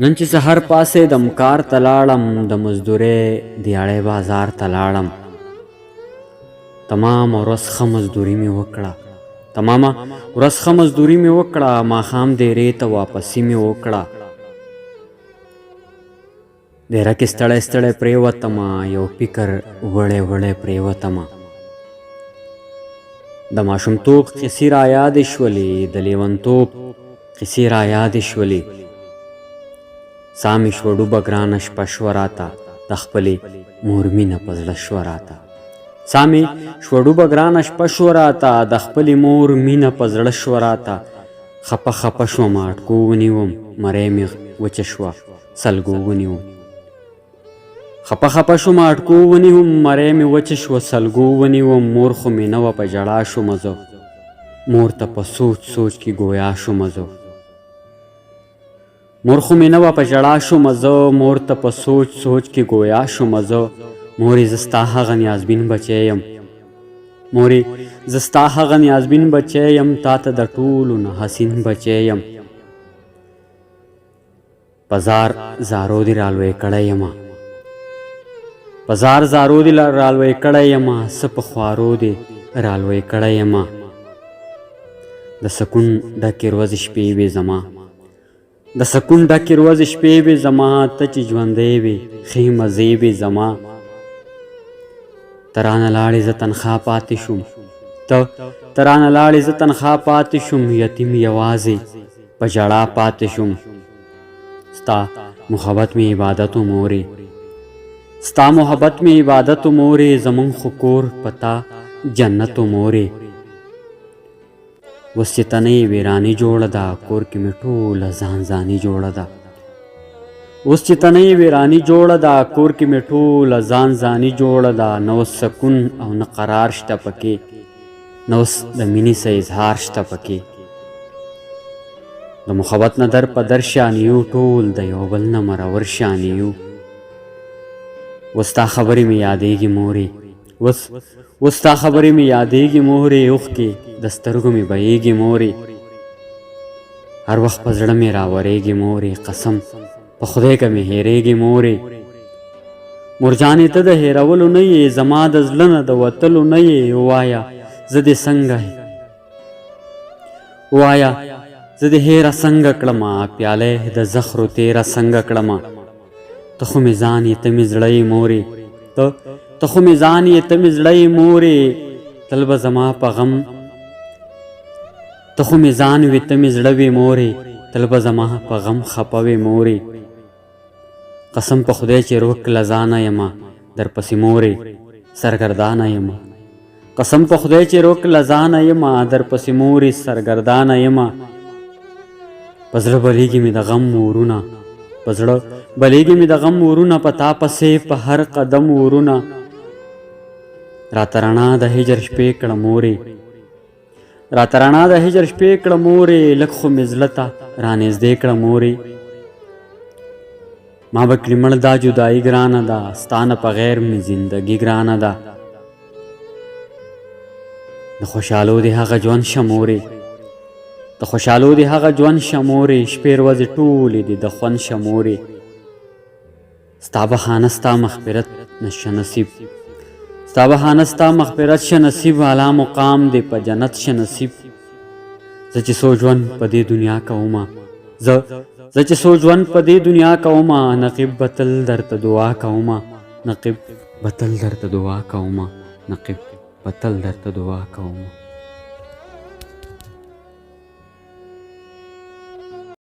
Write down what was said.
نن چې سحر پاسېدم کار ته لاړم د مزدورۍ دیاړی بازار ته لاړم تمامه ورځ ښه مزدوري مې وکړه ماښام دیرې ته واپسي مې وکړه دیره کې ستړی ستړی پرېوتمه یو فکر وړی وړی پرېوتمه د ماشومتوب قصې رایادې شولې د لیونتوب قصې رایادې شولې سا مې شوه ډوبه ګرانه شپه شوه راته د خپلې مور مینه په زړه شوه راته خپه خپه شوم اټکو ونیوم مرۍ مې وچه شوه سلګو ونیوم مور خو مې نه وه په ژړا شومه زه مور ته په سوچ کې ګویا شومه زه مورې زه ستا هغه نیازبین بچی یم تا ته د ټولو نه حسین بچی یم په زار زارو دې رالوی کړی یمه څه په خوارو دې رالوی کړی یمه د سکون ډکې ورځې شپې وې زما ته چې ژوندی وې ښې مزې وې زما ته رانه لاړې زه تنخوا پاتې شوم یتیم یوازې په ژړا پاتې شوم ستا محبت مې عبادت و مورې زمون خو کور پتا جنت و مورې اوس چې تنې ویراني جوړه ده کور کې مې ټوله ځان ځاني جوړه ده نه اوس سکون او نه قرار شته پکې نه اوس د مینې څه اظهار شته پکې د محبت نه در په در شان یو ټول د یو بل نه مرور شان یو اوس ستا خبرې مې یادېږي مورې اوښکې د سترګو مې بهیږي مورې هر وخت په زړه مې راورېږي مورې قسم په خدای که مې هېرېږي مورې مور جانې ته د هېرولو نه یې زما د زړه نه د وتلو نه یې ووایه زه دې هېره څنګه کړمه پیاله د زخرو تېره څنګه کړمه ته خو مې ځان یې ته مې زړه یې مورې تل به زما په غم خپه وې مورې قسم په خدای چې روک لزانه یمه در پسې مورې سرګردانه یمه په زړه بلیږي مې د غم ورونه په تا پسې په هر قدم ورونه راته رڼا د هجر شپې کړه مورې لږ خو مې زړه ته رانږدې کړه مورې ما به کړي مړ دا جدایي ګرانه ده ستا نه په غیر مې زندګي ګرانه ده د خوشحالو دې هغه ژوند شه مورې شپې ورځې ټولې دې د خوند شه مورې ستا بهانه ستا مغفرت شه نصیب اعلی مقام دې په جنت شه نصیب زه چې سو ژوند په دې دنیا کومه نقیب بتل درته دعا کومه